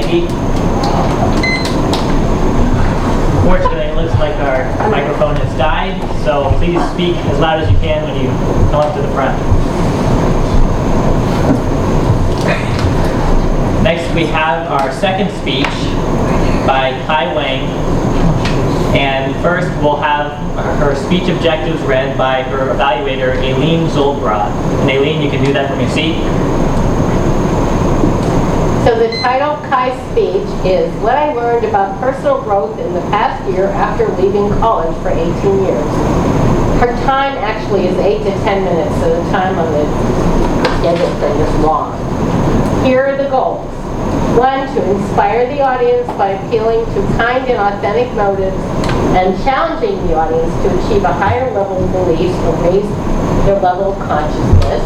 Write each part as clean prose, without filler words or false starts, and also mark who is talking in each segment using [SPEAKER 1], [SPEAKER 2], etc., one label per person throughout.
[SPEAKER 1] speak. Unfortunately, it looks like our microphone has died, so please speak as loud as you can when you come up to the front. Next, we have our second speech by Kai Wang. And first, we'll have her speech objectives read by her evaluator, Aline Zoldbrod. And Aline, you can do that from your seat.
[SPEAKER 2] So the title of Kai's speech is What I Learned About Personal Growth in the Past Year After Leaving College for 18 Years. Her time actually is 8 to 10 minutes, so the time on the schedule thing is long. Here are the goals. 1, to inspire the audience by appealing to kind and authentic motives and challenging the audience to achieve a higher level of beliefs or raise their level of consciousness.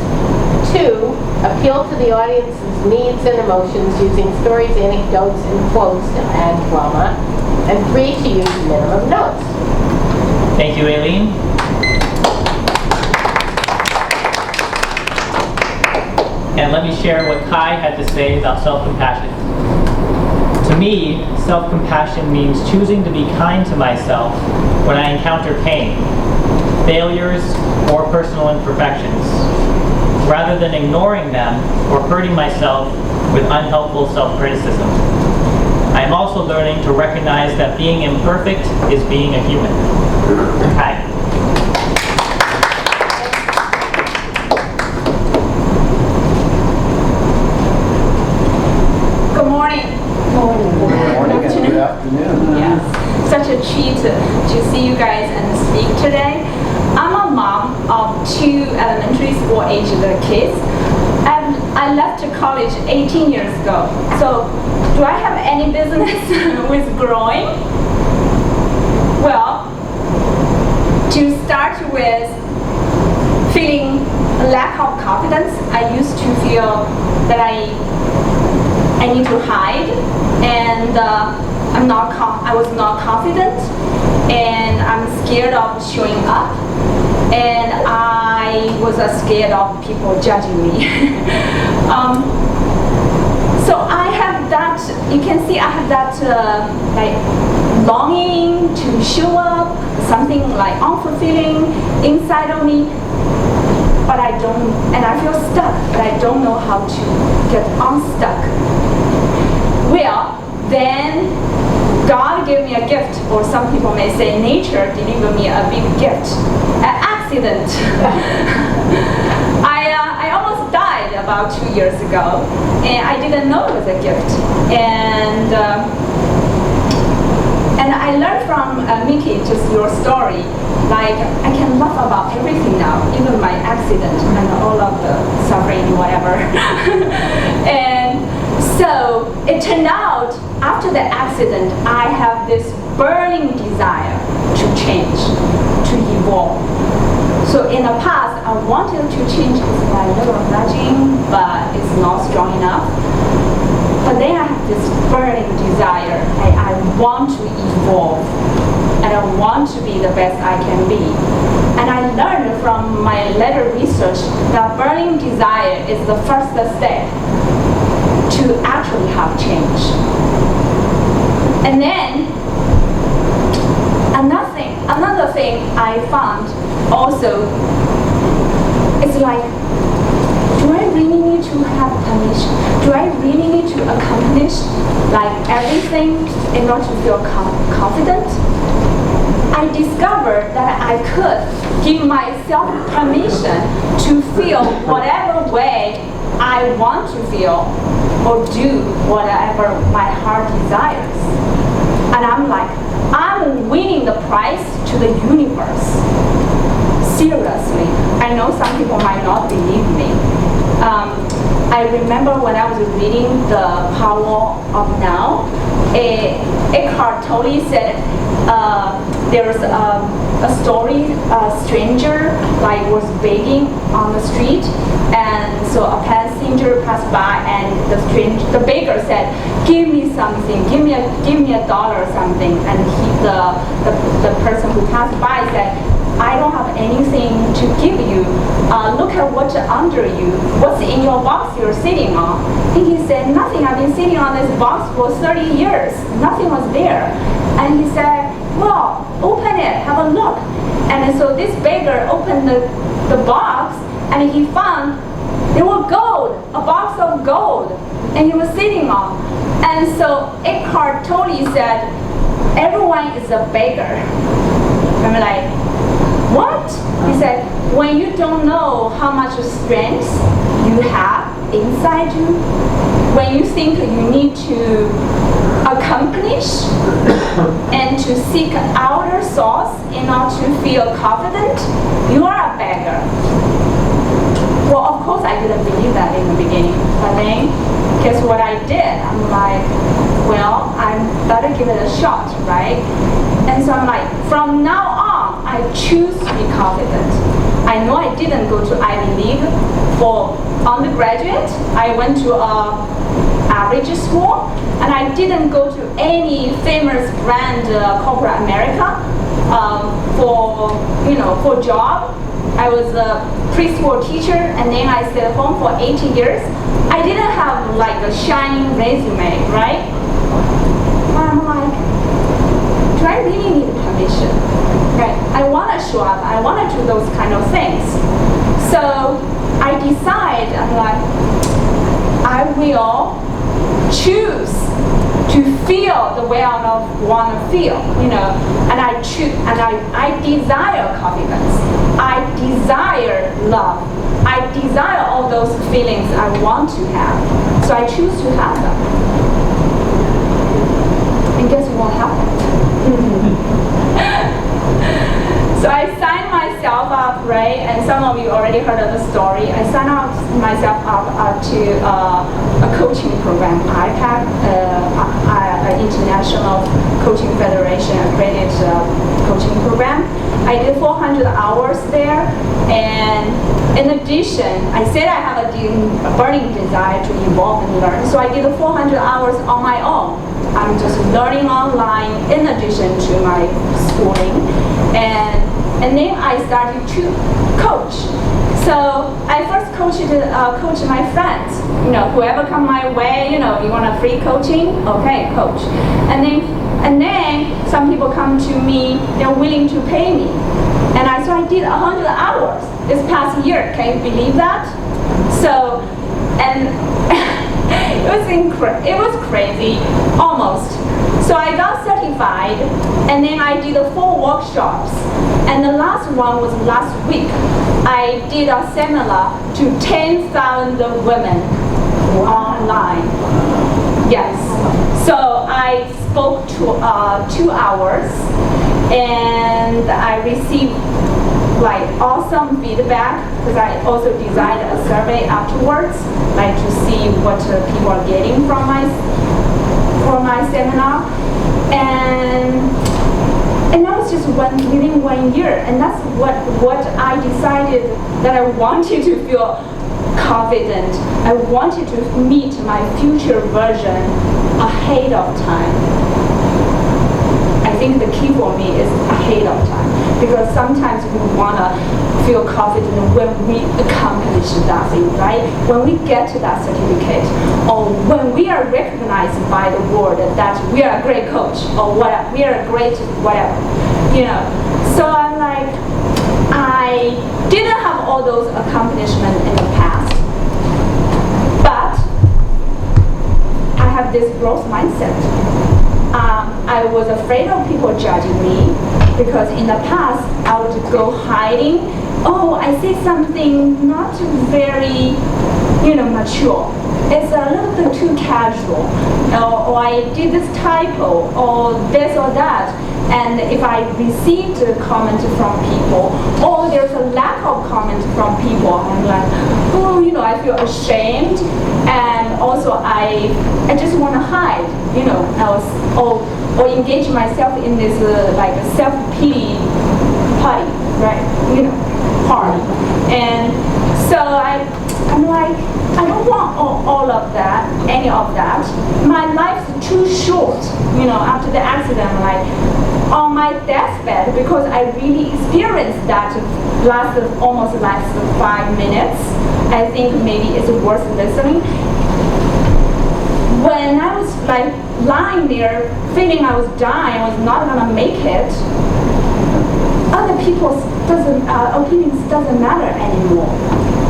[SPEAKER 2] 2, appeal to the audience's needs and emotions using stories, anecdotes, and quotes to add drama. And 3, to use minimum notes.
[SPEAKER 1] Thank you, Aline. And let me share what Kai had to say about self-compassion. To me, self-compassion means choosing to be kind to myself when I encounter pain, failures, or personal imperfections, rather than ignoring them or hurting myself with unhelpful self-criticism. I am also learning to recognize that being imperfect is being a human. Kai.
[SPEAKER 3] Good afternoon.
[SPEAKER 4] Yes, such a treat to see you guys and speak today. I'm a mom of 2 elementary school aged kids, and I left college 18 years ago. So, do I have any business with growing? Well, to start with, feeling lack of confidence. I used to feel that I need to hide, and I was not confident, and I'm scared of showing up, and I was scared of people judging me. So I have that, you can see I have that like longing to show up, something like unfulfilling inside of me, but I don't, and I feel stuck, but I don't know how to get unstuck. Well, then God gave me a gift, or some people may say nature delivered me a big gift, an accident. I almost died about 2 years ago, and I didn't know it was a gift. And I learned from Mickey, just your story, like I can laugh about everything now, even my accident and all of the suffering, whatever. And so it turned out, after the accident, I have this burning desire to change, to evolve. So in the past, I wanted to change with my little nudging, but it's not strong enough. But then I have this burning desire. I want to evolve, and I want to be the best I can be. And I learned from my later research that burning desire is the first step to actually have change. And then another thing I found also is like, do I really need to have permission? Do I really need to accomplish like everything in order to feel confident? I discovered that I could give myself permission to feel whatever way I want to feel, or do whatever my heart desires. And I'm like, I'm winning the prize to the universe. Seriously. I know some people might not believe me. I remember when I was reading The Power of Now, Eckhart Tolle said there's a story, a stranger like was begging on the street, and so a passenger passed by, and the beggar said, "Give me something, give me $1 or something," and the person who passed by said, I don't have anything to give you. Look at what's under you. What's in your box you're sitting on? And he said, nothing. I've been sitting on this box for 30 years. Nothing was there. And he said, well, open it, have a look. And so this beggar opened the box, and he found there were gold, a box of gold, and he was sitting on. And so Eckhart Tolle said, everyone is a beggar. I'm like, what? He said, when you don't know how much strength you have inside you, when you think you need to accomplish and to seek outer source in order to feel confident, you are a beggar. Well, of course I didn't believe that in the beginning, but then guess what I did? I'm like, well, I better give it a shot, right? And so I'm like, from now on, I choose to be confident. I know I didn't go to Ivy League for undergraduate. I went to a average school, and I didn't go to any famous brand corporate America for job. I was a preschool teacher, and then I stayed at home for 18 years. I didn't have like a shining resume, right? I'm like, do I really need permission? Right? I want to show up. I want to do those kind of things. So I decide, I'm like, I will choose to feel the way I want to feel, and I choose, and I desire confidence. I desire love. I desire all those feelings I want to have. So I choose to have them. And guess what happened? So I signed myself up, right? And some of you already heard of the story. I signed myself up to a coaching program, IPAC, International Coaching Federation accredited coaching program. I did 400 hours there, and in addition, I said I have a burning desire to evolve and learn, so I did 400 hours on my own. I'm just learning online in addition to my schooling, and then I started to coach. So I first coached my friends. Whoever come my way, you want a free coaching? Okay, coach. And then some people come to me, they're willing to pay me. And so I did 100 hours this past year. Can you believe that? So, and it was crazy, almost. So I got certified, and then I did 4 workshops. And the last one was last week. I did a seminar to 10,000 women online. Yes. So I spoke to 2 hours, and I received like awesome feedback, because I also designed a survey afterwards, like to see what people are getting from my seminar. And that was just within 1 year, and that's what I decided, that I wanted to feel confident. I wanted to meet my future version ahead of time. I think the key for me is ahead of time, because sometimes we want to feel confident when we accomplish that thing, right? When we get to that certificate, or when we are recognized by the world that we are a great coach, or whatever, we are a great whatever, So I'm like, I didn't have all those accomplishments in the past, but I have this growth mindset. I was afraid of people judging me, because in the past I would go hiding. Oh, I say something not very, mature. It's a little bit too casual, or I did this typo, or this or that. And if I received a comment from people, or there's a lack of comment from people, I'm like, I feel ashamed, and also I just want to hide, or engage myself in this like a self-pity party, right? Party. And so I'm like, I don't want all of that, any of that. My life's too short. After the accident, I'm like, on my deathbed, because I really experienced that almost lasted 5 minutes. I think maybe it's worth listening. When I was like lying there, feeling I was dying, I was not gonna make it, other people's opinions doesn't matter anymore.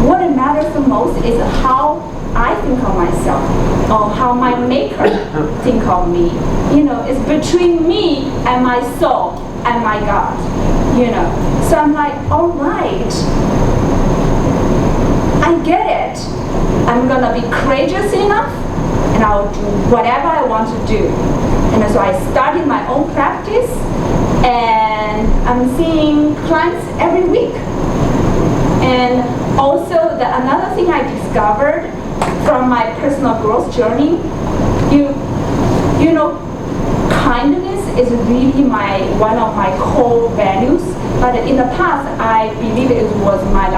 [SPEAKER 4] What matters the most is how I think of myself, or how my maker think of me. You know, it's between me and my soul and my God. You know, so I'm like, all right, I get it. I'm gonna be courageous enough, and I'll do whatever I want to do. And so I started my own practice, and I'm seeing clients every week. And also, another thing I discovered from my personal growth journey, you know, kindness is really one of my core values. But in the past, I believe it was my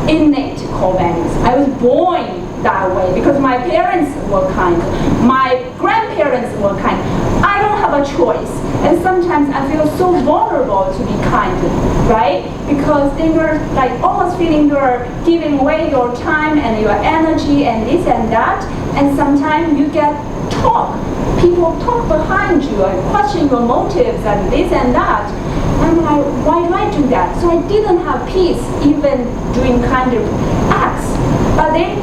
[SPEAKER 4] innate core values. I was born that way because my parents were kind, my grandparents were kind. I don't have a choice, and sometimes I feel so vulnerable to be kind, right? Because then you're like almost feeling you're giving away your time and your energy and this and that, and sometimes you get people talk behind you and question your motives and this and that. I'm like, why do I do that? So I didn't have peace even doing kind of acts. But then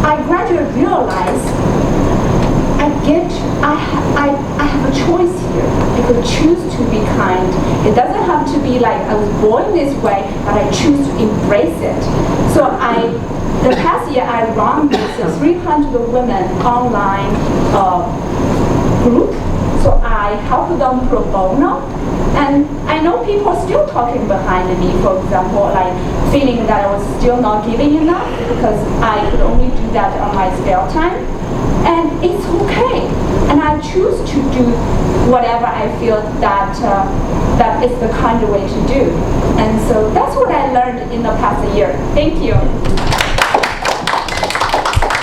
[SPEAKER 4] I gradually realized I have a choice here. I could choose to be kind. It doesn't have to be like I was born this way, but I choose to embrace it. So the past year I run this 300 women online group. So I help them pro bono. And I know people are still talking behind me, for example, like feeling that I was still not giving enough because I could only do that on my spare time. And it's okay. And I choose to do whatever I feel that is the kind of way to do. And so that's what I learned in the past year. Thank you.